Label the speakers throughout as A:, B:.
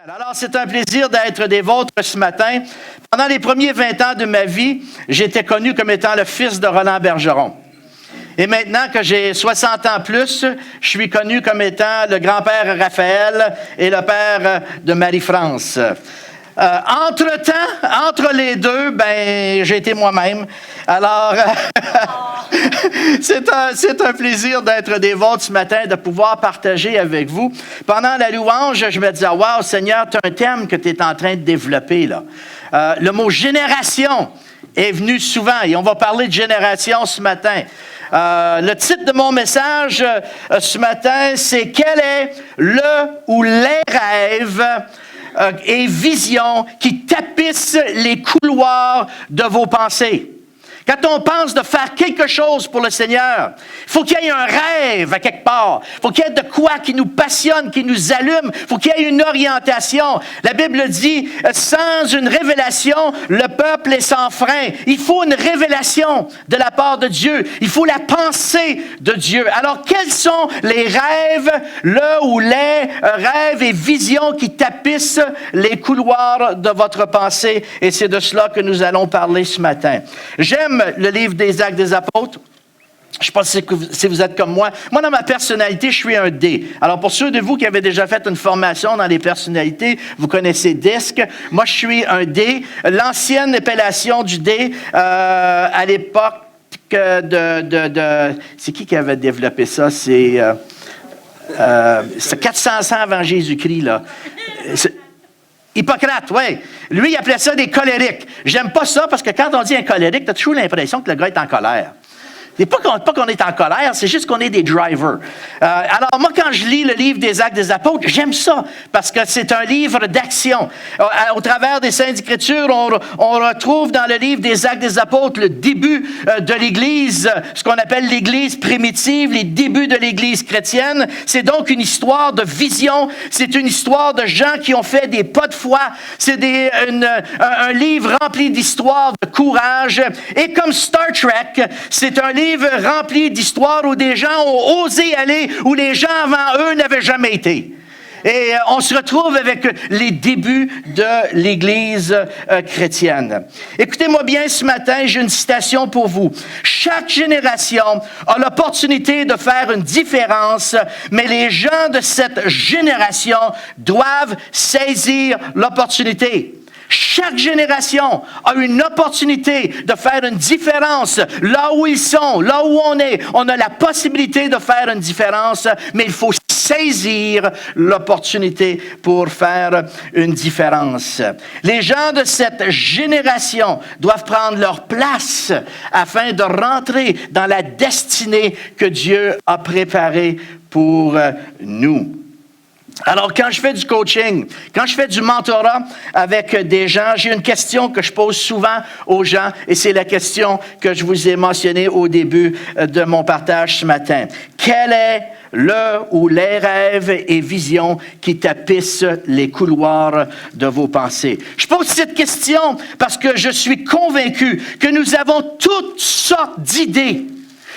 A: Alors, c'est un plaisir d'être des vôtres ce matin. Pendant les premiers 20 ans de ma vie, j'étais connu comme étant le fils de Roland Bergeron. Et maintenant que j'ai 60 ans plus, je suis connu comme étant le grand-père Raphaël et le père de Marie-France. Entre les deux, j'ai été moi-même. Alors, c'est un plaisir d'être des vôtres ce matin, de pouvoir partager avec vous. Pendant la louange, je me disais, « Wow, Seigneur, tu as un thème que tu es en train de développer, là. » Le mot « génération » est venu souvent, et on va parler de génération ce matin. Le titre de mon message ce matin, c'est « Quel est le ou les rêves et visions qui tapissent les couloirs de vos pensées? » Quand on pense de faire quelque chose pour le Seigneur, il faut qu'il y ait un rêve à quelque part. Il faut qu'il y ait de quoi qui nous passionne, qui nous allume. Il faut qu'il y ait une orientation. La Bible dit, sans une révélation, le peuple est sans frein. Il faut une révélation de la part de Dieu. Il faut la pensée de Dieu. Alors, quels sont les rêves, rêves et visions qui tapissent les couloirs de votre pensée? Et c'est de cela que nous allons parler ce matin. J'aime le livre des Actes des Apôtres. Je ne sais pas si vous êtes comme moi. Moi, dans ma personnalité, je suis un D. Alors, pour ceux de vous qui avez déjà fait une formation dans les personnalités, vous connaissez DISC. Moi, je suis un D. L'ancienne appellation du D, à l'époque c'est qui avait développé ça? C'est 400 ans avant Jésus-Christ, là. Hippocrate, oui. Lui, il appelait ça des colériques. J'aime pas ça parce que quand on dit un colérique, tu as toujours l'impression que le gars est en colère. C'est pas qu'on est en colère, c'est juste qu'on est des drivers. Alors, moi, quand je lis le livre des Actes des Apôtres, j'aime ça, parce que c'est un livre d'action. Au travers des Saintes Écritures, on retrouve dans le livre des Actes des Apôtres le début de l'Église, ce qu'on appelle l'Église primitive, les débuts de l'Église chrétienne. C'est donc une histoire de vision, c'est une histoire de gens qui ont fait des pas de foi. C'est un livre rempli d'histoire, de courage. Et comme Star Trek, c'est un livre rempli d'histoires où des gens ont osé aller où les gens avant eux n'avaient jamais été. Et on se retrouve avec les débuts de l'Église chrétienne. Écoutez-moi bien ce matin, j'ai une citation pour vous. Chaque génération a l'opportunité de faire une différence, mais les gens de cette génération doivent saisir l'opportunité. Chaque génération a une opportunité de faire une différence là où ils sont, là où on est. On a la possibilité de faire une différence, mais il faut saisir l'opportunité pour faire une différence. Les gens de cette génération doivent prendre leur place afin de rentrer dans la destinée que Dieu a préparée pour nous. Alors, quand je fais du coaching, quand je fais du mentorat avec des gens, j'ai une question que je pose souvent aux gens, et c'est la question que je vous ai mentionnée au début de mon partage ce matin. Quel est le ou les rêves et visions qui tapissent les couloirs de vos pensées? Je pose cette question parce que je suis convaincu que nous avons toutes sortes d'idées.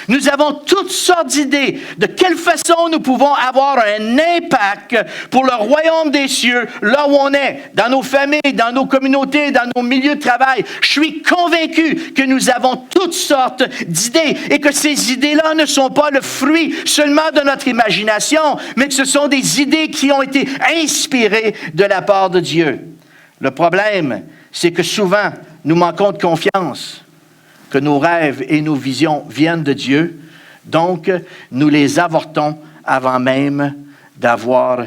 A: Nous avons toutes sortes d'idées de quelle façon nous pouvons avoir un impact pour le royaume des cieux, là où on est, dans nos familles, dans nos communautés, dans nos milieux de travail. Je suis convaincu que nous avons toutes sortes d'idées et que ces idées-là ne sont pas le fruit seulement de notre imagination, mais que ce sont des idées qui ont été inspirées de la part de Dieu. Le problème, c'est que souvent, nous manquons de confiance que nos rêves et nos visions viennent de Dieu, donc nous les avortons avant même d'avoir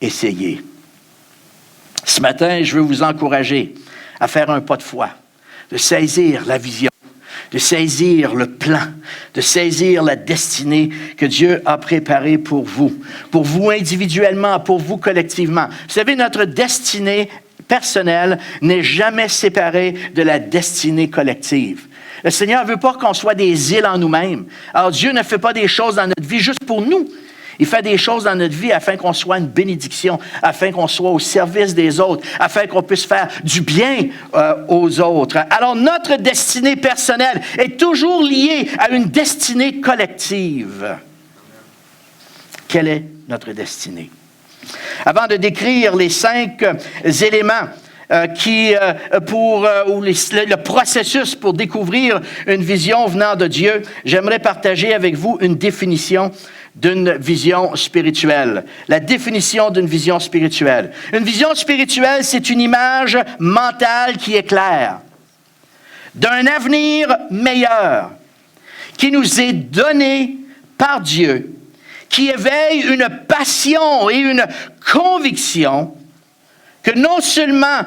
A: essayé. Ce matin, je veux vous encourager à faire un pas de foi, de saisir la vision, de saisir le plan, de saisir la destinée que Dieu a préparée pour vous individuellement, pour vous collectivement. Vous savez, notre destinée personnelle n'est jamais séparée de la destinée collective. Le Seigneur ne veut pas qu'on soit des îles en nous-mêmes. Alors Dieu ne fait pas des choses dans notre vie juste pour nous. Il fait des choses dans notre vie afin qu'on soit une bénédiction, afin qu'on soit au service des autres, afin qu'on puisse faire du bien aux autres. Alors notre destinée personnelle est toujours liée à une destinée collective. Quelle est notre destinée? Avant de décrire les 5 éléments le processus pour découvrir une vision venant de Dieu, j'aimerais partager avec vous une définition d'une vision spirituelle. La définition d'une vision spirituelle. Une vision spirituelle, c'est une image mentale qui est claire d'un avenir meilleur qui nous est donné par Dieu, qui éveille une passion et une conviction que non seulement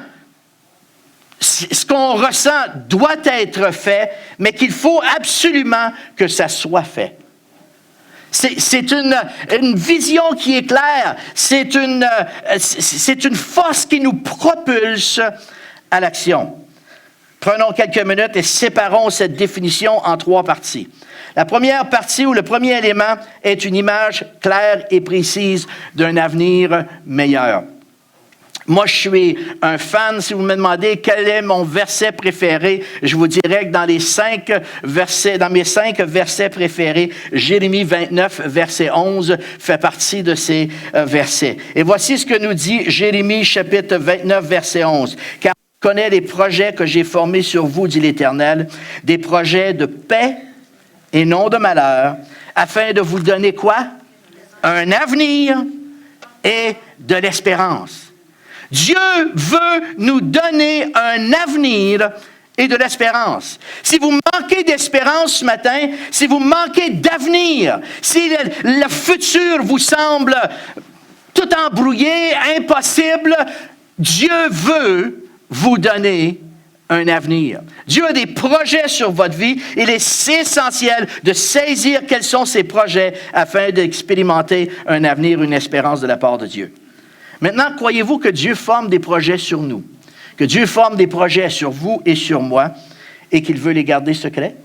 A: ce qu'on ressent doit être fait, mais qu'il faut absolument que ça soit fait. C'est une vision qui est claire. C'est une force qui nous propulse à l'action. Prenons quelques minutes et séparons cette définition en 3 parties. La première partie ou le premier élément est une image claire et précise d'un avenir meilleur. Moi, je suis un fan. Si vous me demandez quel est mon verset préféré, je vous dirais que dans mes 5 versets préférés, Jérémie 29, verset 11, fait partie de ces versets. Et voici ce que nous dit Jérémie, chapitre 29, verset 11. « Car je connais les projets que j'ai formés sur vous, dit l'Éternel, des projets de paix et non de malheur, afin de vous donner quoi? Un avenir et de l'espérance. » Dieu veut nous donner un avenir et de l'espérance. Si vous manquez d'espérance ce matin, si vous manquez d'avenir, si le futur vous semble tout embrouillé, impossible, Dieu veut vous donner un avenir. Dieu a des projets sur votre vie. Il est essentiel de saisir quels sont ces projets afin d'expérimenter un avenir, une espérance de la part de Dieu. Maintenant, croyez-vous que Dieu forme des projets sur nous, que Dieu forme des projets sur vous et sur moi et qu'il veut les garder secrets?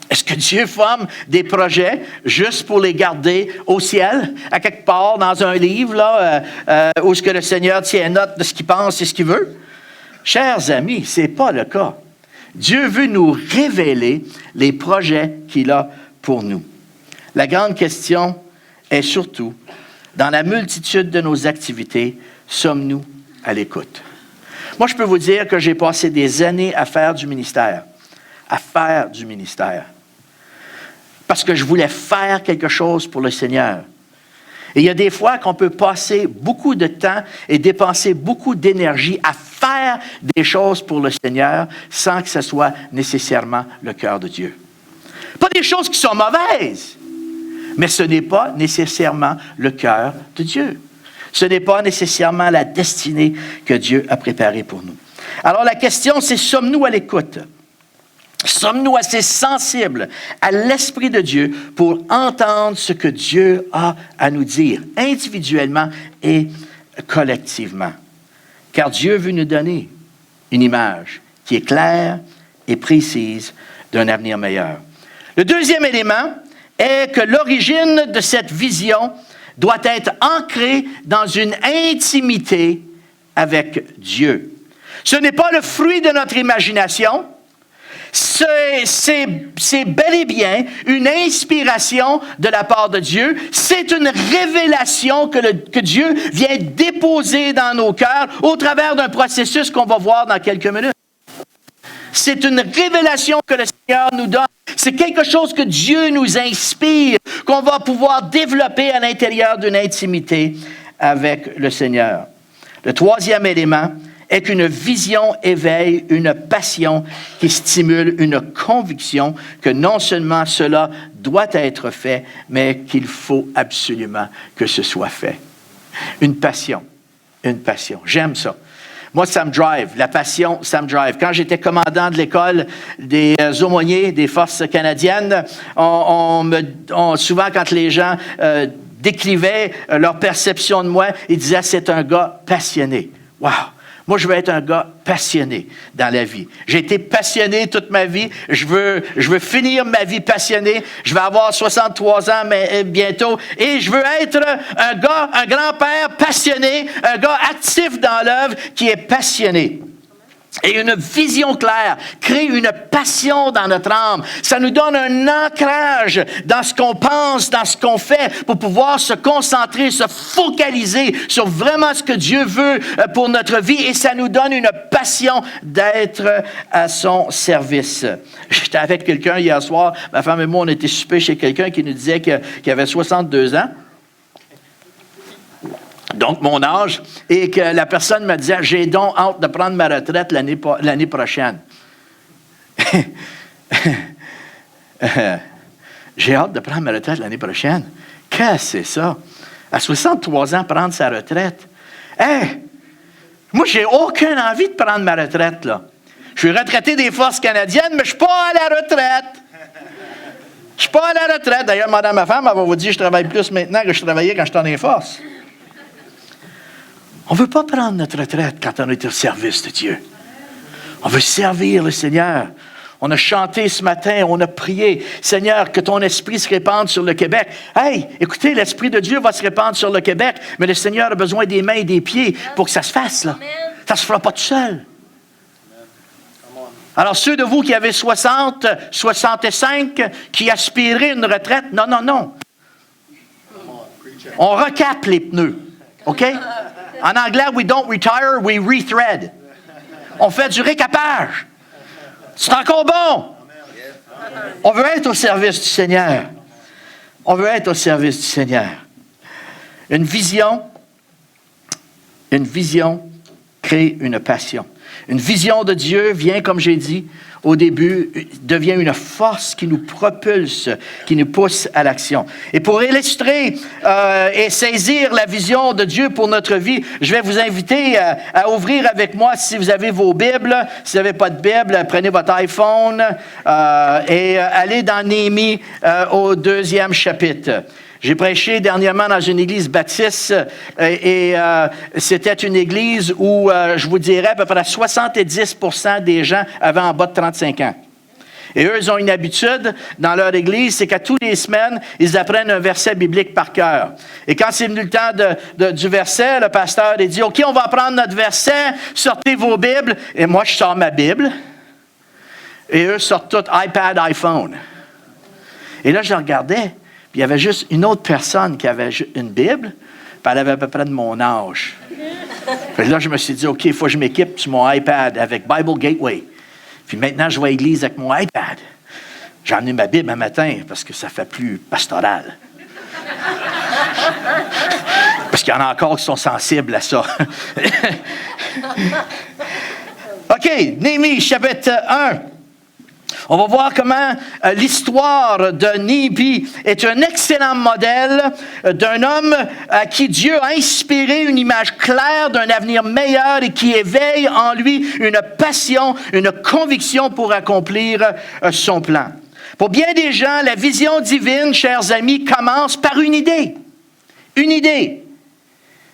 A: Est-ce que Dieu forme des projets juste pour les garder au ciel, à quelque part dans un livre, où est-ce que le Seigneur tient note de ce qu'il pense et ce qu'il veut? Chers amis, ce n'est pas le cas. Dieu veut nous révéler les projets qu'il a pour nous. La grande question est surtout, dans la multitude de nos activités, sommes-nous à l'écoute? Moi, je peux vous dire que j'ai passé des années à faire du ministère. Parce que je voulais faire quelque chose pour le Seigneur. Et il y a des fois qu'on peut passer beaucoup de temps et dépenser beaucoup d'énergie à faire des choses pour le Seigneur sans que ce soit nécessairement le cœur de Dieu. Pas des choses qui sont mauvaises, mais ce n'est pas nécessairement le cœur de Dieu. Ce n'est pas nécessairement la destinée que Dieu a préparée pour nous. Alors la question, c'est sommes-nous à l'écoute? Sommes-nous assez sensibles à l'Esprit de Dieu pour entendre ce que Dieu a à nous dire, individuellement et collectivement? Car Dieu veut nous donner une image qui est claire et précise d'un avenir meilleur. Le deuxième élément est que l'origine de cette vision doit être ancrée dans une intimité avec Dieu. Ce n'est pas le fruit de notre imagination. C'est bel et bien une inspiration de la part de Dieu. C'est une révélation que Dieu vient déposer dans nos cœurs au travers d'un processus qu'on va voir dans quelques minutes. C'est une révélation que le Seigneur nous donne. C'est quelque chose que Dieu nous inspire, qu'on va pouvoir développer à l'intérieur d'une intimité avec le Seigneur. Le troisième élément est qu'une vision éveille une passion qui stimule une conviction que non seulement cela doit être fait, mais qu'il faut absolument que ce soit fait. Une passion. J'aime ça. Moi, ça me drive. La passion, ça me drive. Quand j'étais commandant de l'école des aumôniers des forces canadiennes, souvent, quand les gens décrivaient leur perception de moi, ils disaient « c'est un gars passionné ». Wow! Moi, je veux être un gars passionné dans la vie. J'ai été passionné toute ma vie. Je veux finir ma vie passionné. Je vais avoir 63 ans bientôt. Et je veux être un gars, un grand-père passionné, un gars actif dans l'œuvre qui est passionné. Et une vision claire crée une passion dans notre âme. Ça nous donne un ancrage dans ce qu'on pense, dans ce qu'on fait, pour pouvoir se concentrer, se focaliser sur vraiment ce que Dieu veut pour notre vie. Et ça nous donne une passion d'être à son service. J'étais avec quelqu'un hier soir, ma femme et moi, on était souper chez quelqu'un qui nous disait qu'il avait 62 ans. Donc, mon âge, et que la personne me disait, j'ai donc hâte de prendre ma retraite l'année prochaine. J'ai hâte de prendre ma retraite l'année prochaine. Qu'est-ce que c'est ça? À 63 ans, prendre sa retraite. Moi, j'ai aucune envie de prendre ma retraite, là. Je suis retraité des Forces canadiennes, mais je ne suis pas à la retraite. Je ne suis pas à la retraite. D'ailleurs, madame, ma femme, elle va vous dire, je travaille plus maintenant que je travaillais quand j'étais dans les Forces. On ne veut pas prendre notre retraite quand on est au service de Dieu. On veut servir le Seigneur. On a chanté ce matin, on a prié. Seigneur, que ton esprit se répande sur le Québec. Hey, écoutez, l'Esprit de Dieu va se répandre sur le Québec, mais le Seigneur a besoin des mains et des pieds pour que ça se fasse, là. Ça ne se fera pas tout seul. Alors, ceux de vous qui avez 60, 65, qui aspirez une retraite, non. On recape les pneus, OK? En anglais, we don't retire, we rethread. On fait du récapage. C'est encore bon. On veut être au service du Seigneur. On veut être au service du Seigneur. Une vision crée une passion. Une vision de Dieu vient, comme j'ai dit au début, devient une force qui nous propulse, qui nous pousse à l'action. Et pour illustrer et saisir la vision de Dieu pour notre vie, je vais vous inviter à ouvrir avec moi, si vous avez vos Bibles. Si vous n'avez pas de Bible, prenez votre iPhone et allez dans Néhémie au 2e chapitre. J'ai prêché dernièrement dans une église baptiste et c'était une église où, je vous dirais, à peu près 70% des gens avaient en bas de 35 ans. Et eux, ils ont une habitude dans leur église, c'est qu'à toutes les semaines, ils apprennent un verset biblique par cœur. Et quand c'est venu le temps du verset, le pasteur a dit, OK, on va prendre notre verset, sortez vos Bibles. Et moi, je sors ma Bible. Et eux sortent tout iPad, iPhone. Et là, je regardais. Il y avait juste une autre personne qui avait une Bible, puis elle avait à peu près de mon âge. Puis là, je me suis dit, OK, il faut que je m'équipe sur mon iPad avec Bible Gateway. Puis maintenant, je vais à l'église avec mon iPad. J'ai amené ma Bible un matin parce que ça fait plus pastoral. Parce qu'il y en a encore qui sont sensibles à ça. OK, Néhémie, chapitre 1. On va voir comment l'histoire de Néhémie est un excellent modèle d'un homme à qui Dieu a inspiré une image claire d'un avenir meilleur et qui éveille en lui une passion, une conviction pour accomplir son plan. Pour bien des gens, la vision divine, chers amis, commence par une idée. Une idée.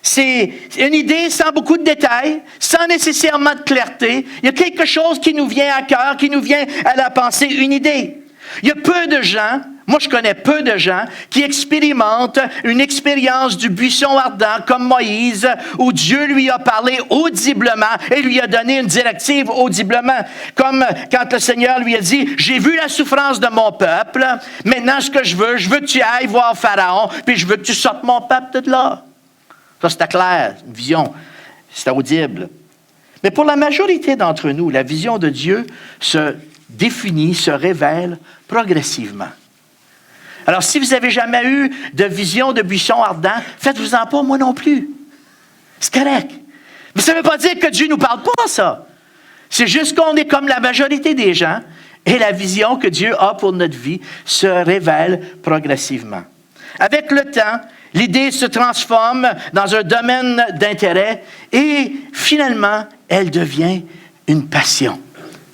A: C'est une idée sans beaucoup de détails, sans nécessairement de clarté. Il y a quelque chose qui nous vient à cœur, qui nous vient à la pensée, une idée. Il y a peu de gens, moi je connais peu de gens, qui expérimentent une expérience du buisson ardent comme Moïse, où Dieu lui a parlé audiblement et lui a donné une directive audiblement. Comme quand le Seigneur lui a dit, j'ai vu la souffrance de mon peuple, maintenant ce que je veux que tu ailles voir Pharaon, puis je veux que tu sortes mon peuple de là. Ça, c'était clair, une vision, c'était audible. Mais pour la majorité d'entre nous, la vision de Dieu se définit, se révèle progressivement. Alors, si vous n'avez jamais eu de vision de buisson ardent, faites-vous-en pas, moi non plus. C'est correct. Mais ça ne veut pas dire que Dieu ne nous parle pas, ça. C'est juste qu'on est comme la majorité des gens et la vision que Dieu a pour notre vie se révèle progressivement. Avec le temps, l'idée se transforme dans un domaine d'intérêt et finalement, elle devient une passion.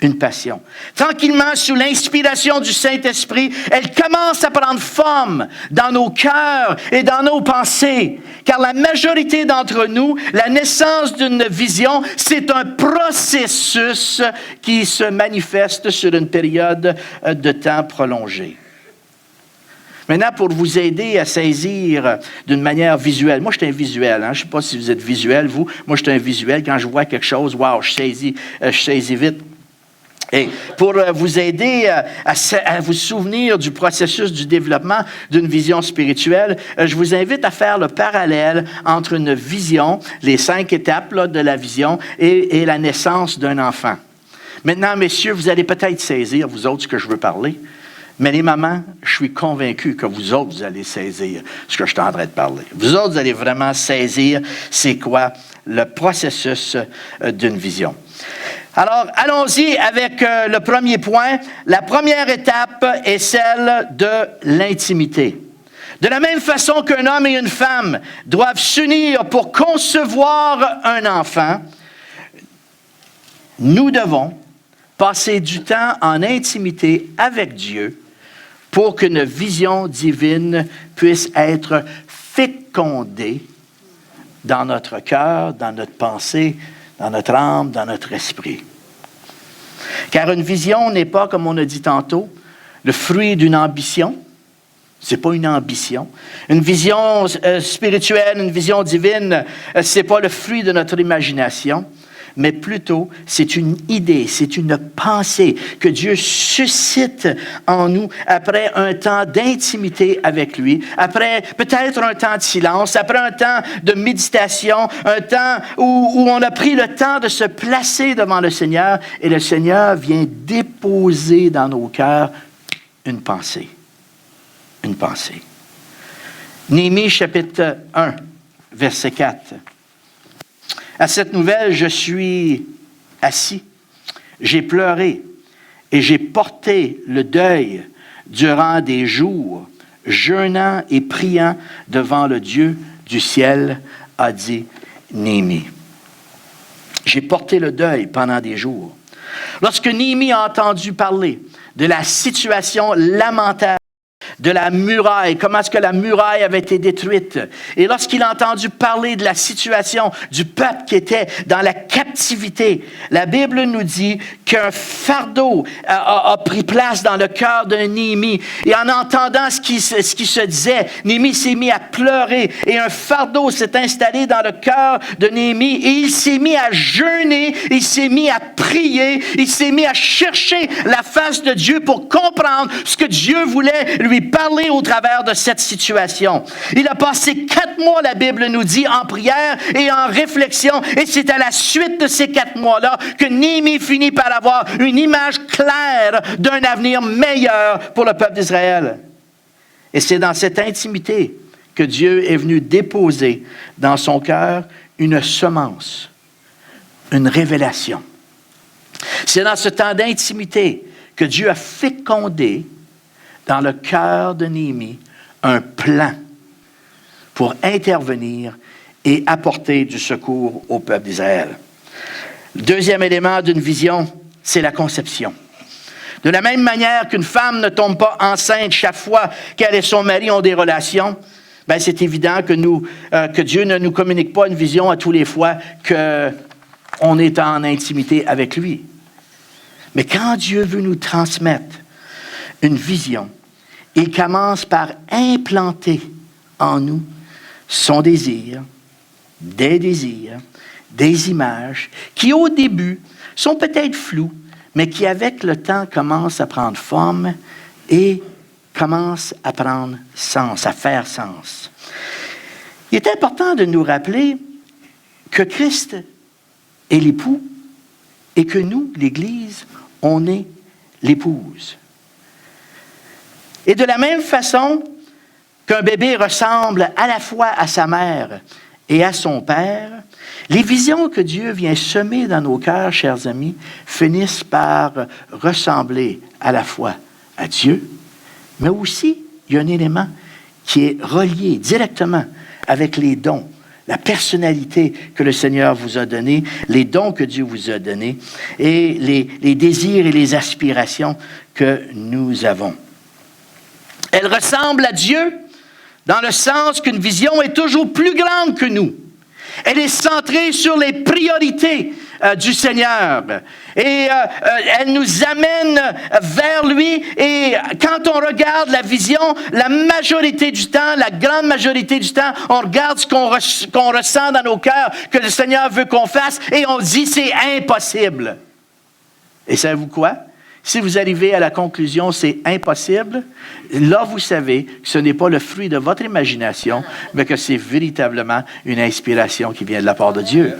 A: Une passion. Tranquillement, sous l'inspiration du Saint-Esprit, elle commence à prendre forme dans nos cœurs et dans nos pensées. Car la majorité d'entre nous, la naissance d'une vision, c'est un processus qui se manifeste sur une période de temps prolongée. Maintenant, pour vous aider à saisir d'une manière visuelle, moi, je suis un visuel. Je ne sais pas si vous êtes visuel, vous. Moi, je suis un visuel. Quand je vois quelque chose, wow, je saisis vite. Et pour vous aider à vous souvenir du processus du développement d'une vision spirituelle, je vous invite à faire le parallèle entre une vision, les 5 étapes là, de la vision, et la naissance d'un enfant. Maintenant, messieurs, vous allez peut-être saisir, vous autres, ce que je veux parler, mais les mamans, je suis convaincu que vous autres, vous allez saisir ce que je suis en train de parler. Vous autres, vous allez vraiment saisir c'est quoi le processus d'une vision. Alors, allons-y avec le premier point. La première étape est celle de l'intimité. De la même façon qu'un homme et une femme doivent s'unir pour concevoir un enfant, nous devons passer du temps en intimité avec Dieu pour qu'une vision divine puisse être fécondée dans notre cœur, dans notre pensée, dans notre âme, dans notre esprit. Car une vision n'est pas, comme on a dit tantôt, le fruit d'une ambition. Ce n'est pas une ambition. Une vision spirituelle, une vision divine, ce n'est pas le fruit de notre imagination, mais plutôt c'est une idée, c'est une pensée que Dieu suscite en nous après un temps d'intimité avec lui, après peut-être un temps de silence, après un temps de méditation, un temps où on a pris le temps de se placer devant le Seigneur et le Seigneur vient déposer dans nos cœurs une pensée. Une pensée. Néhémie chapitre 1, verset 4. À cette nouvelle, je suis assis, j'ai pleuré et j'ai porté le deuil durant des jours, jeûnant et priant devant le Dieu du ciel, a dit Néhémie. J'ai porté le deuil pendant des jours. Lorsque Néhémie a entendu parler de la situation lamentable de la muraille, comment est-ce que la muraille avait été détruite. Et lorsqu'il a entendu parler de la situation du peuple qui était dans la captivité, la Bible nous dit qu'un fardeau a pris place dans le cœur de Néhémie. Et en entendant ce qui se disait, Néhémie s'est mis à pleurer et un fardeau s'est installé dans le cœur de Néhémie et il s'est mis à jeûner, il s'est mis à prier, il s'est mis à chercher la face de Dieu pour comprendre ce que Dieu voulait lui parler au travers de cette situation. Il a passé 4 mois, la Bible nous dit, en prière et en réflexion. Et c'est à la suite de ces 4 mois-là que Néhémie finit par avoir une image claire d'un avenir meilleur pour le peuple d'Israël. Et c'est dans cette intimité que Dieu est venu déposer dans son cœur une semence, une révélation. C'est dans ce temps d'intimité que Dieu a fécondé dans le cœur de Néhémie un plan pour intervenir et apporter du secours au peuple d'Israël. Le deuxième élément d'une vision, c'est la conception. De la même manière qu'une femme ne tombe pas enceinte chaque fois qu'elle et son mari ont des relations, ben c'est évident que Dieu ne nous communique pas une vision à tous les fois qu'on est en intimité avec lui. Mais quand Dieu veut nous transmettre une vision, il commence par implanter en nous son désir, des images qui au début sont peut-être floues, mais qui avec le temps commencent à prendre forme et commencent à prendre sens, à faire sens. Il est important de nous rappeler que Christ est l'époux et que nous, l'Église, on est l'épouse. Et de la même façon qu'un bébé ressemble à la fois à sa mère et à son père, les visions que Dieu vient semer dans nos cœurs, chers amis, finissent par ressembler à la fois à Dieu, mais aussi, il y a un élément qui est relié directement avec les dons, la personnalité que le Seigneur vous a donnée, les dons que Dieu vous a donnés et les désirs et les aspirations que nous avons. Elle ressemble à Dieu dans le sens qu'une vision est toujours plus grande que nous. Elle est centrée sur les priorités du Seigneur. Et elle nous amène vers lui. Et quand on regarde la vision, la majorité du temps, la grande majorité du temps, on regarde ce qu'on ressent dans nos cœurs, que le Seigneur veut qu'on fasse, et on dit c'est impossible. Et savez-vous quoi? Si vous arrivez à la conclusion c'est impossible, là vous savez que ce n'est pas le fruit de votre imagination, mais que c'est véritablement une inspiration qui vient de la part de Dieu.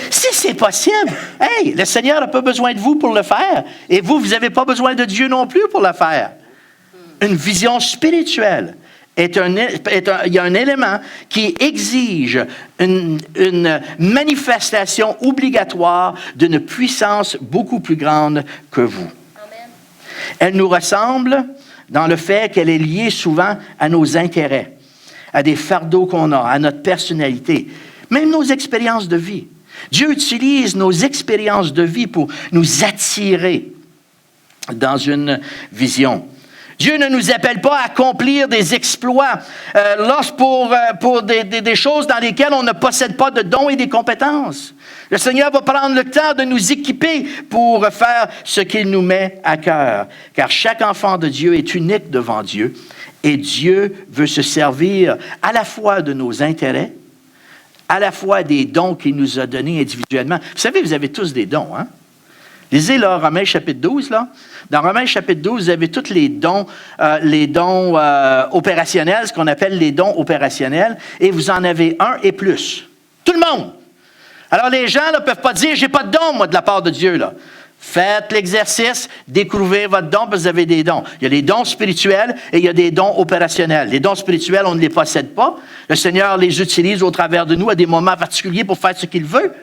A: Si c'est possible, hey, le Seigneur n'a pas besoin de vous pour le faire, et vous n'avez pas besoin de Dieu non plus pour le faire. Une vision spirituelle il y a un élément qui exige une manifestation obligatoire d'une puissance beaucoup plus grande que vous. Elle nous ressemble dans le fait qu'elle est liée souvent à nos intérêts, à des fardeaux qu'on a, à notre personnalité, même nos expériences de vie. Dieu utilise nos expériences de vie pour nous attirer dans une vision. Dieu ne nous appelle pas à accomplir des exploits pour des choses dans lesquelles on ne possède pas de dons et des compétences. Le Seigneur va prendre le temps de nous équiper pour faire ce qu'il nous met à cœur. Car chaque enfant de Dieu est unique devant Dieu et Dieu veut se servir à la fois de nos intérêts, à la fois des dons qu'il nous a donnés individuellement. Vous savez, vous avez tous des dons, hein? Lisez là, Romains chapitre 12, là. Dans Romains chapitre 12, vous avez tous les dons opérationnels, ce qu'on appelle les dons opérationnels, et vous en avez un et plus. Tout le monde. Alors les gens ne peuvent pas dire, j'ai pas de don, moi, de la part de Dieu, là. Faites l'exercice, découvrez votre don, parce que vous avez des dons. Il y a les dons spirituels et il y a des dons opérationnels. Les dons spirituels, on ne les possède pas. Le Seigneur les utilise au travers de nous à des moments particuliers pour faire ce qu'il veut.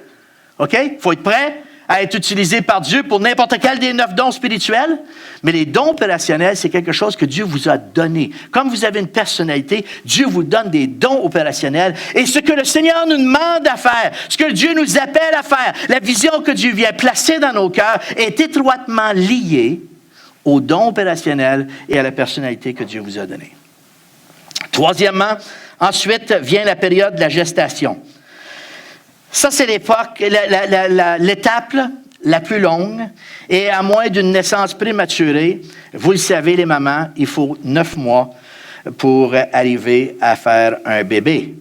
A: OK? Il faut être prêt à être utilisé par Dieu pour n'importe quel des 9 dons spirituels. Mais les dons opérationnels, c'est quelque chose que Dieu vous a donné. Comme vous avez une personnalité, Dieu vous donne des dons opérationnels. Et ce que le Seigneur nous demande à faire, ce que Dieu nous appelle à faire, la vision que Dieu vient placer dans nos cœurs est étroitement liée aux dons opérationnels et à la personnalité que Dieu vous a donnée. Troisièmement, ensuite vient la période de la gestation. Ça, c'est l'époque, l'étape la plus longue. Et à moins d'une naissance prématurée, vous le savez, les mamans, il faut 9 mois pour arriver à faire un bébé.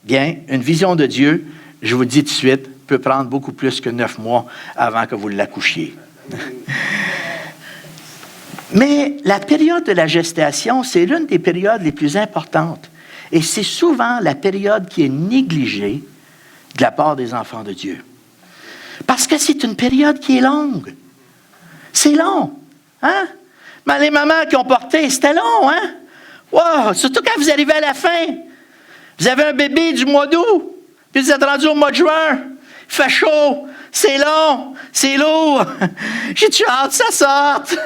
A: Bien, une vision de Dieu, je vous le dis tout de suite, peut prendre beaucoup plus que 9 mois avant que vous l'accouchiez. Mais la période de la gestation, c'est l'une des périodes les plus importantes. Et c'est souvent la période qui est négligée de la part des enfants de Dieu. Parce que c'est une période qui est longue. C'est long. Hein? Mais les mamans qui ont porté, c'était long, hein? Wow! Surtout quand vous arrivez à la fin. Vous avez un bébé du mois d'août, puis vous êtes rendu au mois de juin. Il fait chaud, c'est long, c'est lourd. J'ai-tu hâte que ça sorte?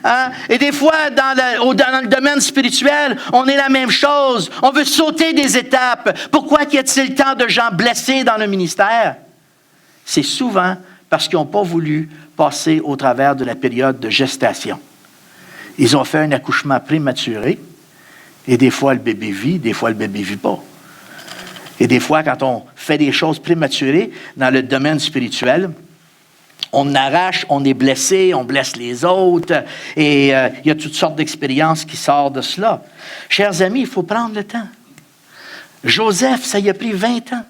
A: Hein? Et des fois, dans le domaine spirituel, on est la même chose. On veut sauter des étapes. Pourquoi y a-t-il tant de gens blessés dans le ministère? C'est souvent parce qu'ils n'ont pas voulu passer au travers de la période de gestation. Ils ont fait un accouchement prématuré, et des fois le bébé vit, des fois le bébé ne vit pas. Et des fois, quand on fait des choses prématurées dans le domaine spirituel, on arrache, on est blessé, on blesse les autres, et il y a toutes sortes d'expériences qui sortent de cela. Chers amis, il faut prendre le temps. Joseph, ça y a pris 20 ans.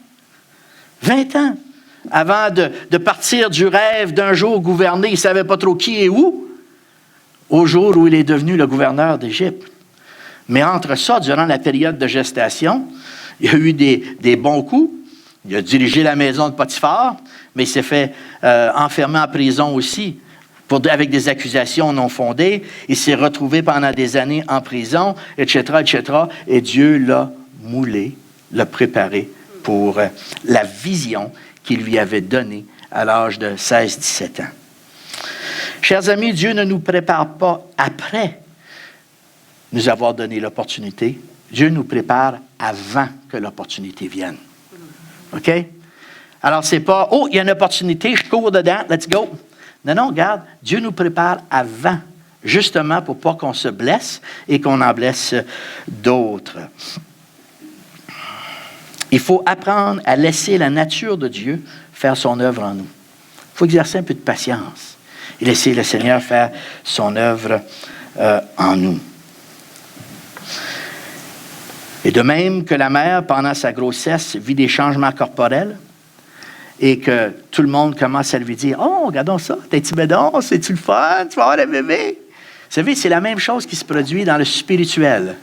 A: 20 ans avant de partir du rêve d'un jour gouverner, il ne savait pas trop qui et où, au jour où il est devenu le gouverneur d'Égypte. Mais entre ça, durant la période de gestation, il y a eu des bons coups. Il a dirigé la maison de Potiphar, mais il s'est fait enfermer en prison aussi avec des accusations non fondées. Il s'est retrouvé pendant des années en prison, etc., etc. Et Dieu l'a moulé, l'a préparé pour la vision qu'il lui avait donnée à l'âge de 16-17 ans. Chers amis, Dieu ne nous prépare pas après nous avoir donné l'opportunité. Dieu nous prépare avant que l'opportunité vienne. OK? Alors, c'est pas, oh, il y a une opportunité, je cours dedans, let's go. Non, regarde, Dieu nous prépare avant, justement pour pas qu'on se blesse et qu'on en blesse d'autres. Il faut apprendre à laisser la nature de Dieu faire son œuvre en nous. faut exercer un peu de patience et laisser le Seigneur faire son œuvre en nous. Et de même que la mère, pendant sa grossesse, vit des changements corporels et que tout le monde commence à lui dire « Oh, regardons ça, t'es petit bédon, c'est-tu le fun, tu vas avoir le bébé? » Vous savez, c'est la même chose qui se produit dans le spirituel.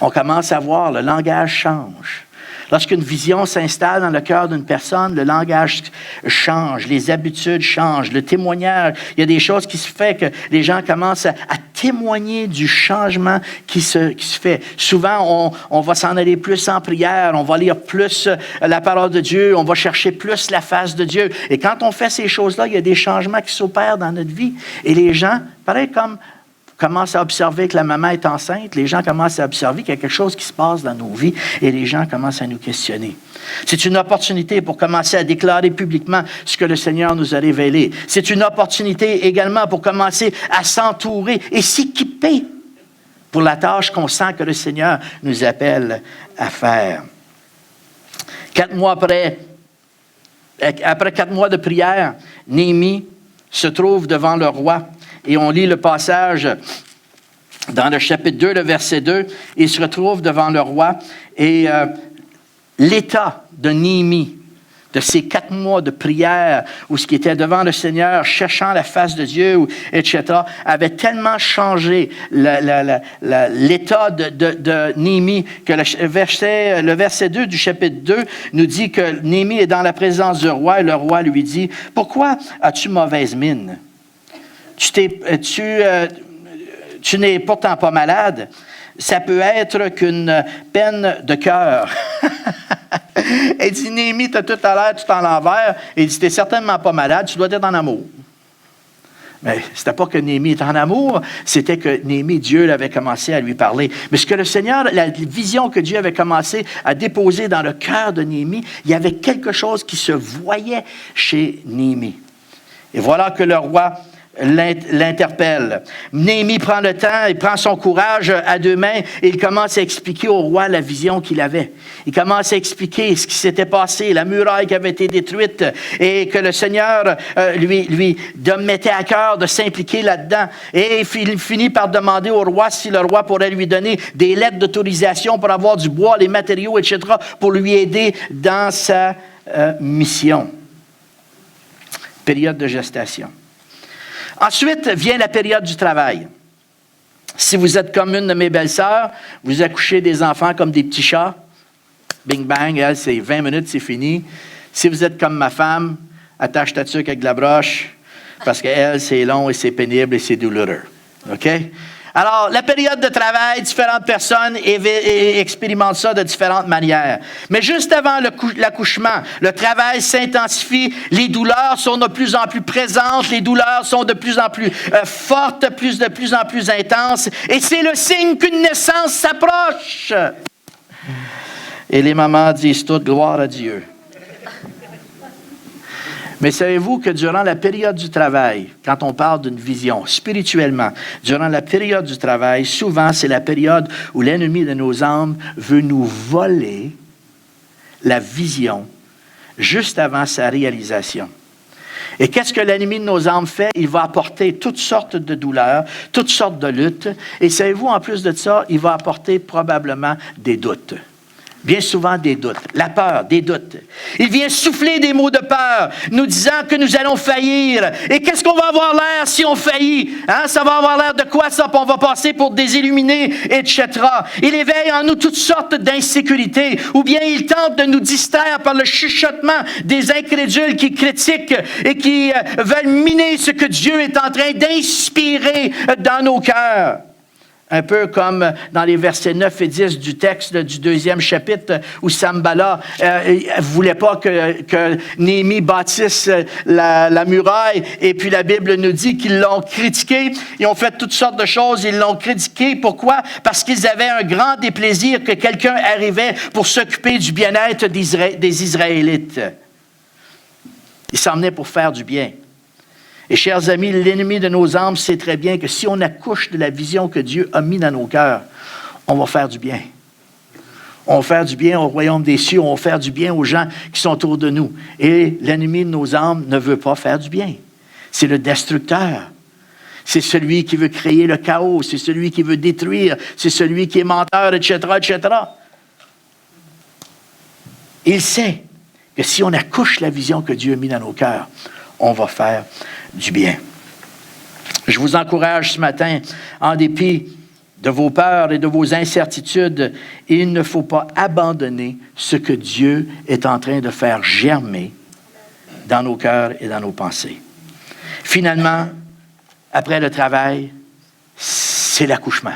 A: On commence à voir, le langage change. Lorsqu'une vision s'installe dans le cœur d'une personne, le langage change, les habitudes changent, le témoignage. Il y a des choses qui se font que les gens commencent à témoigner du changement qui se fait. Souvent, on va s'en aller plus en prière, on va lire plus la parole de Dieu, on va chercher plus la face de Dieu. Et quand on fait ces choses-là, il y a des changements qui s'opèrent dans notre vie. Et les gens, pareil comme commencent à observer que la maman est enceinte, les gens commencent à observer qu'il y a quelque chose qui se passe dans nos vies et les gens commencent à nous questionner. C'est une opportunité pour commencer à déclarer publiquement ce que le Seigneur nous a révélé. C'est une opportunité également pour commencer à s'entourer et s'équiper pour la tâche qu'on sent que le Seigneur nous appelle à faire. 4 mois après 4 mois de prière, Néhémie se trouve devant le roi. Et on lit le passage dans le chapitre 2, le verset 2. Il se retrouve devant le roi. Et l'état de Néhémie, de ces 4 mois de prière, où ce qui était devant le Seigneur, cherchant la face de Dieu, etc., avait tellement changé l'état de Néhémie que le verset 2 du chapitre 2 nous dit que Néhémie est dans la présence du roi et le roi lui dit « Pourquoi as-tu mauvaise mine? Tu n'es pourtant pas malade. Ça peut être qu'une peine de cœur. » Elle dit, Néhémie, tu as tout à l'air, tout en l'envers. Il dit, tu n'es certainement pas malade, tu dois être en amour. Mais ce n'était pas que Néhémie était en amour, c'était que Néhémie, Dieu avait commencé à lui parler. Mais ce que le Seigneur, la vision que Dieu avait commencé à déposer dans le cœur de Néhémie, il y avait quelque chose qui se voyait chez Néhémie. Et voilà que le roi l'interpelle. Néhémie prend le temps, il prend son courage à 2 mains et il commence à expliquer au roi la vision qu'il avait. Il commence à expliquer ce qui s'était passé, la muraille qui avait été détruite et que le Seigneur lui mettait à cœur de s'impliquer là-dedans. Et il finit par demander au roi si le roi pourrait lui donner des lettres d'autorisation pour avoir du bois, les matériaux, etc., pour lui aider dans sa mission. Période de gestation. Ensuite vient la période du travail. Si vous êtes comme une de mes belles-sœurs, vous accouchez des enfants comme des petits chats. Bing bang, elle, c'est 20 minutes, c'est fini. Si vous êtes comme ma femme, attache ta tuque avec de la broche, parce qu'elle, c'est long et c'est pénible et c'est douloureux. OK? Alors, la période de travail, différentes personnes expérimentent ça de différentes manières. Mais juste avant l'accouchement, le travail s'intensifie, les douleurs sont de plus en plus présentes, les douleurs sont de plus en plus fortes, de plus en plus intenses, et c'est le signe qu'une naissance s'approche. Et les mamans disent toutes gloire à Dieu. Mais savez-vous que durant la période du travail, quand on parle d'une vision spirituellement, durant la période du travail, souvent c'est la période où l'ennemi de nos âmes veut nous voler la vision juste avant sa réalisation. Et qu'est-ce que l'ennemi de nos âmes fait? Il va apporter toutes sortes de douleurs, toutes sortes de luttes. Et savez-vous, en plus de ça, il va apporter probablement des doutes. Bien souvent des doutes, la peur, des doutes. Il vient souffler des mots de peur, nous disant que nous allons faillir. Et qu'est-ce qu'on va avoir l'air si on faillit? Ça va avoir l'air de quoi ça? Puis on va passer pour des illuminés, etc. Il éveille en nous toutes sortes d'insécurités. Ou bien il tente de nous distraire par le chuchotement des incrédules qui critiquent et qui veulent miner ce que Dieu est en train d'inspirer dans nos cœurs. Un peu comme dans les versets 9 et 10 du texte du 2e chapitre où Sanballat ne voulait pas que Néhémie bâtisse la muraille. Et puis la Bible nous dit qu'ils l'ont critiqué. Ils ont fait toutes sortes de choses. Ils l'ont critiqué. Pourquoi? Parce qu'ils avaient un grand déplaisir que quelqu'un arrivait pour s'occuper du bien-être des Israélites. Ils s'en venaient pour faire du bien. Et chers amis, l'ennemi de nos âmes sait très bien que si on accouche de la vision que Dieu a mis dans nos cœurs, on va faire du bien. On va faire du bien au royaume des cieux, on va faire du bien aux gens qui sont autour de nous. Et l'ennemi de nos âmes ne veut pas faire du bien. C'est le destructeur. C'est celui qui veut créer le chaos, c'est celui qui veut détruire, c'est celui qui est menteur, etc., etc. Il sait que si on accouche la vision que Dieu a mise dans nos cœurs, on va faire du bien. Je vous encourage ce matin, en dépit de vos peurs et de vos incertitudes, il ne faut pas abandonner ce que Dieu est en train de faire germer dans nos cœurs et dans nos pensées. Finalement, après le travail, c'est l'accouchement.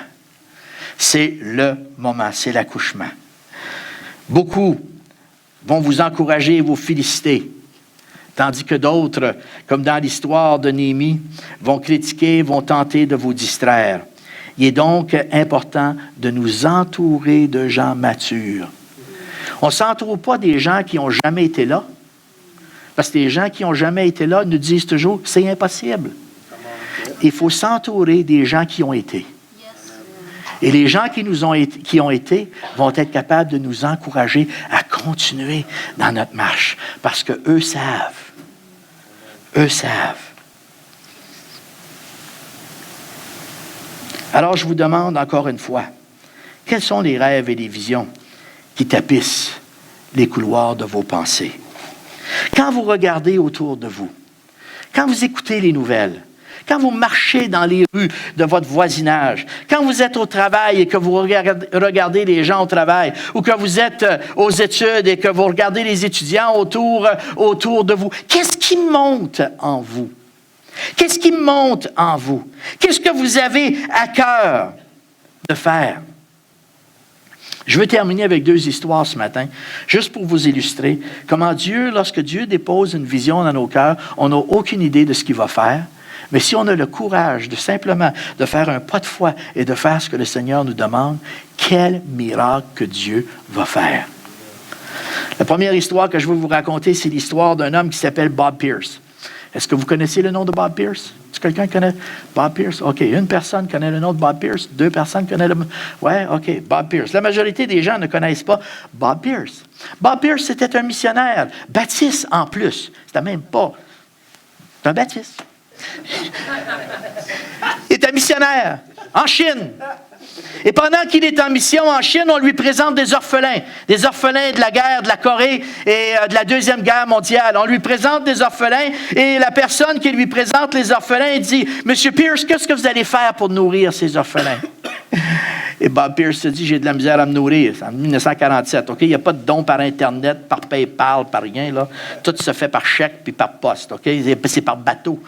A: C'est le moment, c'est l'accouchement. Beaucoup vont vous encourager et vous féliciter, tandis que d'autres, comme dans l'histoire de Néhémie, vont critiquer, vont tenter de vous distraire. Il est donc important de nous entourer de gens matures. On ne s'entoure pas des gens qui n'ont jamais été là, parce que les gens qui n'ont jamais été là nous disent toujours « c'est impossible ». Il faut s'entourer des gens qui ont été. Et les gens qui ont été vont être capables de nous encourager à continuer dans notre marche. Parce qu'eux savent. Eux savent. Alors, je vous demande encore une fois, quels sont les rêves et les visions qui tapissent les couloirs de vos pensées? Quand vous regardez autour de vous, quand vous écoutez les nouvelles, quand vous marchez dans les rues de votre voisinage, quand vous êtes au travail et que vous regardez les gens au travail, ou que vous êtes aux études et que vous regardez les étudiants autour de vous, qu'est-ce qui monte en vous? Qu'est-ce qui monte en vous? Qu'est-ce que vous avez à cœur de faire? Je veux terminer avec 2 histoires ce matin, juste pour vous illustrer comment Dieu, lorsque Dieu dépose une vision dans nos cœurs, on n'a aucune idée de ce qu'il va faire. Mais si on a le courage de simplement de faire un pas de foi et de faire ce que le Seigneur nous demande, quel miracle que Dieu va faire. La première histoire que je veux vous raconter, c'est l'histoire d'un homme qui s'appelle Bob Pierce. Est-ce que vous connaissez le nom de Bob Pierce? Est-ce que quelqu'un connaît Bob Pierce? OK, une personne connaît le nom de Bob Pierce, 2 personnes connaissent le nom. Ouais, OK, Bob Pierce. La majorité des gens ne connaissent pas Bob Pierce. Bob Pierce, c'était un missionnaire, baptiste en plus. C'était même pas... C'est un baptiste. Il est un missionnaire en Chine. Et pendant qu'il est en mission en Chine, on lui présente des orphelins de la guerre de la Corée et de la Deuxième Guerre mondiale. On lui présente des orphelins et la personne qui lui présente les orphelins dit « Monsieur Pierce, qu'est-ce que vous allez faire pour nourrir ces orphelins? » Et Bob Pierce se dit « J'ai de la misère à me nourrir. » C'est en 1947. OK? Il n'y a pas de don par Internet, par PayPal, par rien. Là. Tout se fait par chèque puis par poste. OK? C'est par bateau.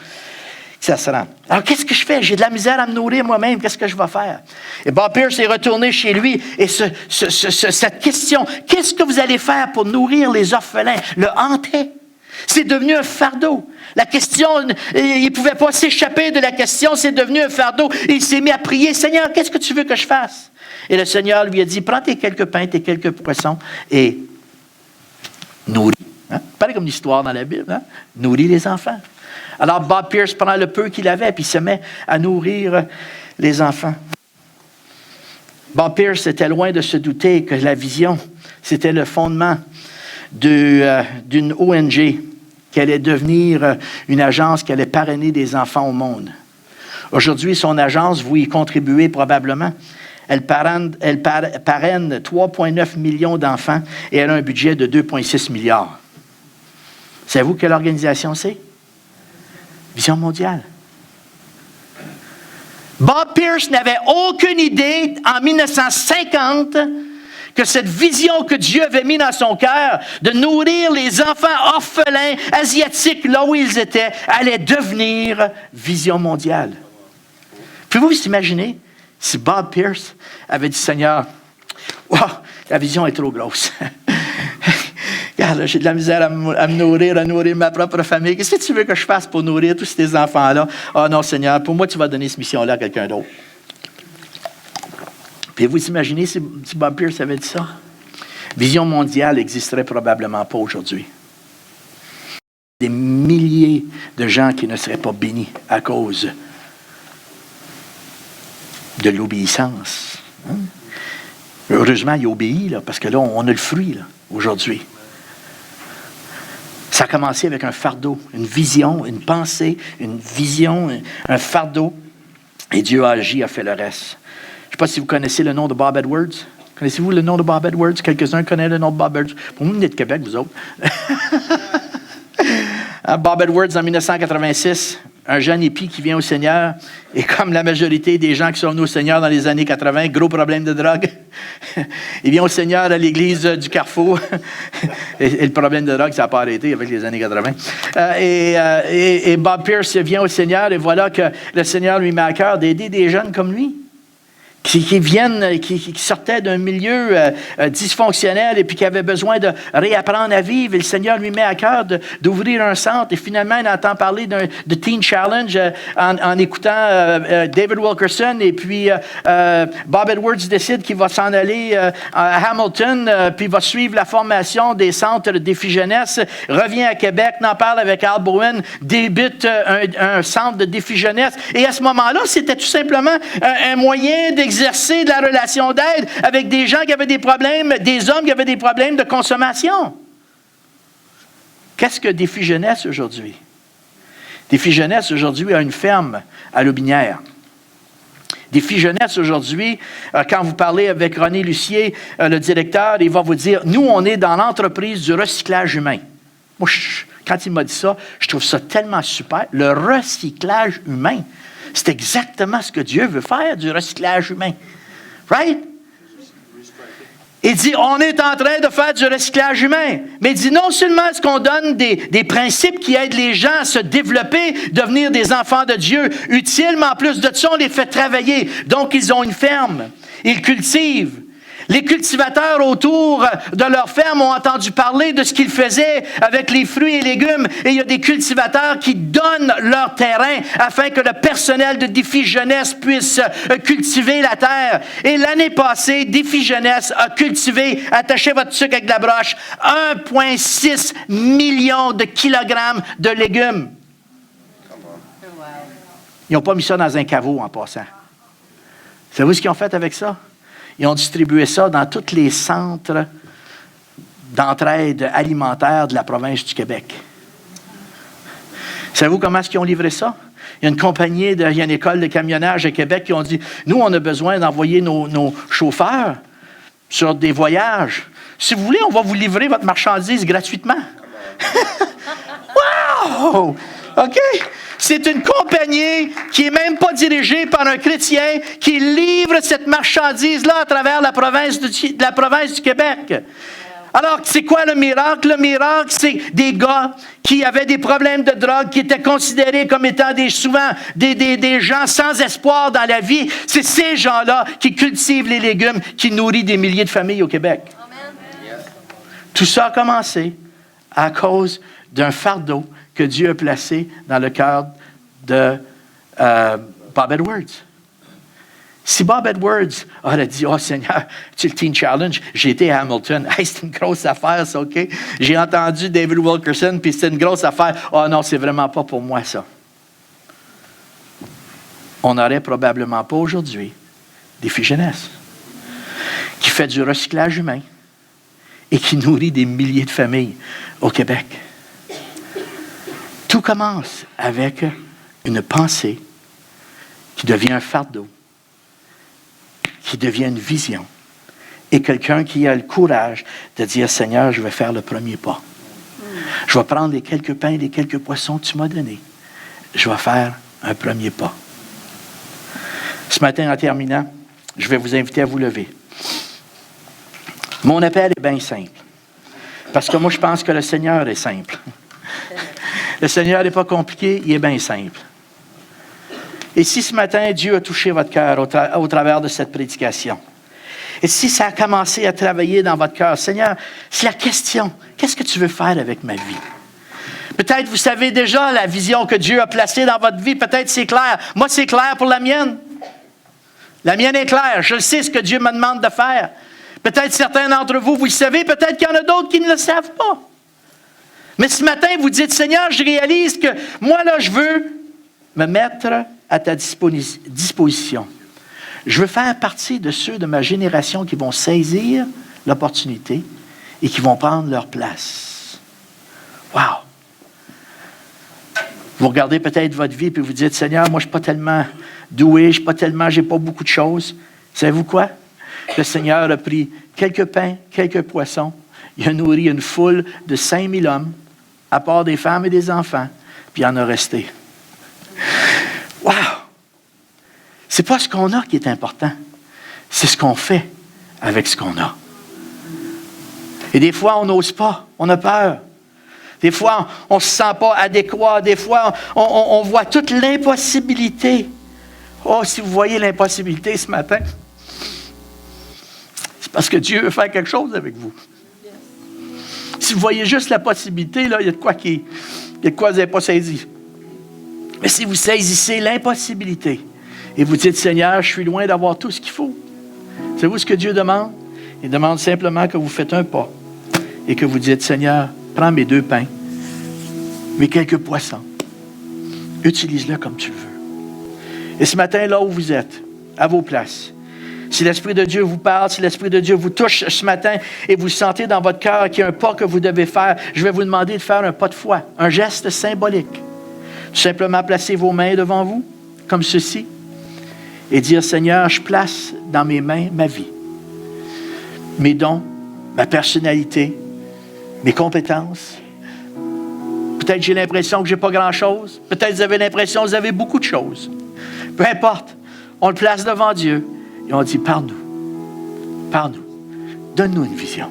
A: Ça se rend. Alors, qu'est-ce que je fais? J'ai de la misère à me nourrir moi-même. Qu'est-ce que je vais faire? Et Bob Pierce est retourné chez lui et cette question, qu'est-ce que vous allez faire pour nourrir les orphelins, le hantait. C'est devenu un fardeau. La question, il ne pouvait pas s'échapper de la question, c'est devenu un fardeau. Et il s'est mis à prier, Seigneur, qu'est-ce que tu veux que je fasse? Et le Seigneur lui a dit, prends tes quelques pains, tes quelques poissons et nourris. Hein? Pareil comme l'histoire dans la Bible, hein? Nourris les enfants. Alors, Bob Pierce prend le peu qu'il avait, puis il se met à nourrir les enfants. Bob Pierce était loin de se douter que la vision, c'était le fondement d'une ONG qui allait devenir une agence qui allait parrainer des enfants au monde. Aujourd'hui, son agence, vous y contribuez probablement. Elle parraine 3,9 millions d'enfants et elle a un budget de 2,6 milliards. Savez-vous quelle organisation c'est? Vision mondiale. Bob Pierce n'avait aucune idée en 1950 que cette vision que Dieu avait mise dans son cœur de nourrir les enfants orphelins asiatiques là où ils étaient allait devenir vision mondiale. Pouvez-vous vous imaginer si Bob Pierce avait dit, Seigneur, wow, la vision est trop grosse. Regarde, j'ai de la misère à me nourrir, à nourrir ma propre famille. Qu'est-ce que tu veux que je fasse pour nourrir tous ces enfants-là? Ah non, Seigneur, pour moi, tu vas donner cette mission-là à quelqu'un d'autre. Puis vous imaginez si Bob Pierce avait dit ça? Vision mondiale n'existerait probablement pas aujourd'hui. Des milliers de gens qui ne seraient pas bénis à cause de l'obéissance. Hein? Heureusement, il obéit, là, parce que là, on a le fruit, là, aujourd'hui. Ça a commencé avec un fardeau, une vision, une pensée, une vision, un fardeau. Et Dieu a agi, a fait le reste. Je ne sais pas si vous connaissez le nom de Bob Edwards. Connaissez-vous le nom de Bob Edwards? Quelques-uns connaissent le nom de Bob Edwards. Vous venez de Québec, vous autres. Bob Edwards, en 1986, un jeune hippie qui vient au Seigneur, et comme la majorité des gens qui sont venus au Seigneur dans les années 80, gros problème de drogue, il vient au Seigneur à l'église du Carrefour, et le problème de drogue, ça n'a pas arrêté avec les années 80. Et Bob Pierce vient au Seigneur, et voilà que le Seigneur lui met à cœur d'aider des jeunes comme lui, qui sortaient d'un milieu dysfonctionnel et puis qui avaient besoin de réapprendre à vivre. Et le Seigneur lui met à cœur d'ouvrir un centre. Et finalement, il entend parler de Teen Challenge en écoutant David Wilkerson. Et puis, Bob Edwards décide qu'il va s'en aller à Hamilton, puis il va suivre la formation des centres de défi jeunesse, revient à Québec, en parle avec Al Bowen, débute un centre de défi jeunesse. Et à ce moment-là, c'était tout simplement un moyen d'exercer de la relation d'aide avec des gens qui avaient des problèmes, des hommes qui avaient des problèmes de consommation. Qu'est-ce que Défi Jeunesse aujourd'hui? Défi Jeunesse aujourd'hui a une ferme à Lobinière. Défi Jeunesse aujourd'hui, quand vous parlez avec René Lucier, le directeur, il va vous dire, nous, on est dans l'entreprise du recyclage humain. Moi, quand il m'a dit ça, je trouve ça tellement super. Le recyclage humain. C'est exactement ce que Dieu veut faire, du recyclage humain. Right? Il dit, on est en train de faire du recyclage humain. Mais il dit, non seulement est-ce qu'on donne des principes qui aident les gens à se développer, devenir des enfants de Dieu utiles, mais en plus de ça, on les fait travailler. Donc, ils ont une ferme. Ils cultivent. Les cultivateurs autour de leur ferme ont entendu parler de ce qu'ils faisaient avec les fruits et légumes. Et il y a des cultivateurs qui donnent leur terrain afin que le personnel de Défi Jeunesse puisse cultiver la terre. Et l'année passée, Défi Jeunesse a cultivé, attachez votre sucre avec de la broche, 1,6 million de kilogrammes de légumes. Ils n'ont pas mis ça dans un caveau en passant. Savez-vous ce qu'ils ont fait avec ça? Ils ont distribué ça dans tous les centres d'entraide alimentaire de la province du Québec. Savez-vous comment est-ce qu'ils ont livré ça? Il y a une compagnie, il y a une école de camionnage à Québec qui ont dit, nous, on a besoin d'envoyer nos chauffeurs sur des voyages. Si vous voulez, on va vous livrer votre marchandise gratuitement. Wow! OK? C'est une compagnie qui n'est même pas dirigée par un chrétien qui livre cette marchandise-là à travers la province du Québec. Alors, c'est quoi le miracle? Le miracle, c'est des gars qui avaient des problèmes de drogue, qui étaient considérés comme étant souvent des gens sans espoir dans la vie. C'est ces gens-là qui cultivent les légumes, qui nourrissent des milliers de familles au Québec. Amen. Tout ça a commencé à cause d'un fardeau que Dieu a placé dans le cœur de Bob Edwards. Si Bob Edwards aurait dit, « Oh Seigneur, tu le Teen Challenge, j'ai été à Hamilton. Hey, c'est une grosse affaire, ça, OK? J'ai entendu David Wilkerson, puis c'est une grosse affaire. Oh non, c'est vraiment pas pour moi, ça. » On n'aurait probablement pas aujourd'hui Défi Jeunesse qui fait du recyclage humain et qui nourrit des milliers de familles au Québec. Tout commence avec une pensée qui devient un fardeau, qui devient une vision, et quelqu'un qui a le courage de dire, Seigneur, je vais faire le premier pas. Je vais prendre les quelques pains et les quelques poissons que tu m'as donnés. Je vais faire un premier pas. Ce matin, en terminant, je vais vous inviter à vous lever. Mon appel est bien simple, parce que moi, je pense que le Seigneur est simple. Le Seigneur n'est pas compliqué, il est bien simple. Et si ce matin, Dieu a touché votre cœur au travers de cette prédication, et si ça a commencé à travailler dans votre cœur, Seigneur, c'est la question, qu'est-ce que tu veux faire avec ma vie? Peut-être vous savez déjà la vision que Dieu a placée dans votre vie, peut-être c'est clair. Moi, c'est clair pour la mienne. La mienne est claire, je sais ce que Dieu me demande de faire. Peut-être certains d'entre vous, vous le savez, peut-être qu'il y en a d'autres qui ne le savent pas. Mais ce matin, vous dites, Seigneur, je réalise que moi, là, je veux me mettre à ta disposition. Je veux faire partie de ceux de ma génération qui vont saisir l'opportunité et qui vont prendre leur place. Wow! Vous regardez peut-être votre vie et vous dites, Seigneur, moi je ne suis pas tellement doué, j'ai pas beaucoup de choses. Savez-vous quoi? Le Seigneur a pris quelques pains, quelques poissons. Il a nourri une foule de 5000 hommes, à part des femmes et des enfants, puis il en a resté. Wow! C'est pas ce qu'on a qui est important. C'est ce qu'on fait avec ce qu'on a. Et des fois, on n'ose pas. On a peur. Des fois, on ne se sent pas adéquat. Des fois, on voit toute l'impossibilité. Oh, si vous voyez l'impossibilité ce matin, c'est parce que Dieu veut faire quelque chose avec vous. Si vous voyez juste la possibilité, là, il y a de quoi vous n'avez pas saisi. Mais si vous saisissez l'impossibilité et vous dites, Seigneur, je suis loin d'avoir tout ce qu'il faut. Savez-vous ce que Dieu demande? Il demande simplement que vous faites un pas et que vous dites, Seigneur, prends mes 2 pains, mes quelques poissons. Utilise-le comme tu le veux. Et ce matin, là où vous êtes, à vos places, si l'Esprit de Dieu vous parle, si l'Esprit de Dieu vous touche ce matin et vous sentez dans votre cœur qu'il y a un pas que vous devez faire, je vais vous demander de faire un pas de foi, un geste symbolique. Tout simplement placer vos mains devant vous, comme ceci, et dire, Seigneur, je place dans mes mains ma vie, mes dons, ma personnalité, mes compétences. Peut-être j'ai l'impression que je n'ai pas grand-chose. Peut-être vous avez l'impression que vous avez beaucoup de choses. Peu importe, on le place devant Dieu et on dit, parle-nous, parle-nous, donne-nous une vision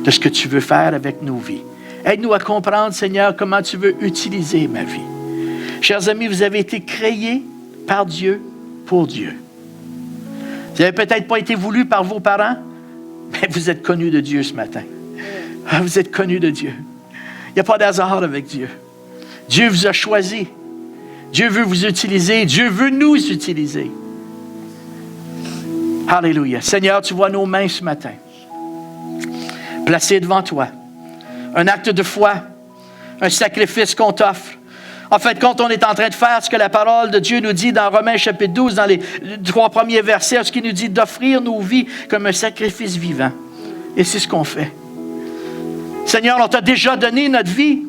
A: de ce que tu veux faire avec nos vies. Aide-nous à comprendre, Seigneur, comment tu veux utiliser ma vie. Chers amis, vous avez été créés par Dieu, pour Dieu. Vous n'avez peut-être pas été voulu par vos parents, mais vous êtes connus de Dieu ce matin. Vous êtes connus de Dieu. Il n'y a pas d'hasard avec Dieu. Dieu vous a choisi. Dieu veut vous utiliser. Dieu veut nous utiliser. Alléluia. Seigneur, tu vois nos mains ce matin, placées devant toi. Un acte de foi, un sacrifice qu'on t'offre. En fait, quand on est en train de faire ce que la parole de Dieu nous dit dans Romains chapitre 12, dans les 3 premiers versets, ce qui nous dit d'offrir nos vies comme un sacrifice vivant. Et c'est ce qu'on fait. Seigneur, on t'a déjà donné notre vie.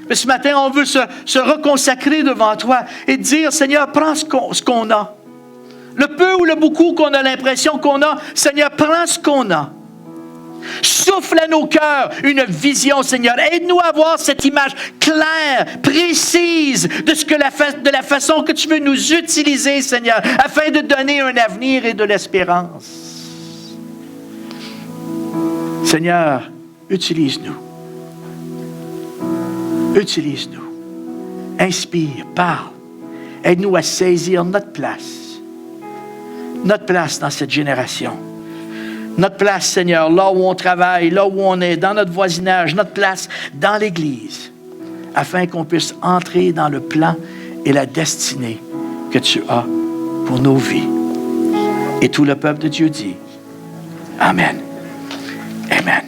A: Mais ce matin, on veut se reconsacrer devant toi et dire, Seigneur, prends ce qu'on a. Le peu ou le beaucoup qu'on a l'impression qu'on a, Seigneur, prends ce qu'on a. Souffle à nos cœurs une vision, Seigneur. Aide-nous à avoir cette image claire, précise de la façon que tu veux nous utiliser, Seigneur, afin de donner un avenir et de l'espérance. Seigneur, utilise-nous. Utilise-nous. Inspire, parle. Aide-nous à saisir notre place. Notre place dans cette génération. Notre place, Seigneur, là où on travaille, là où on est, dans notre voisinage, notre place dans l'Église, afin qu'on puisse entrer dans le plan et la destinée que tu as pour nos vies. Et tout le peuple de Dieu dit, Amen. Amen.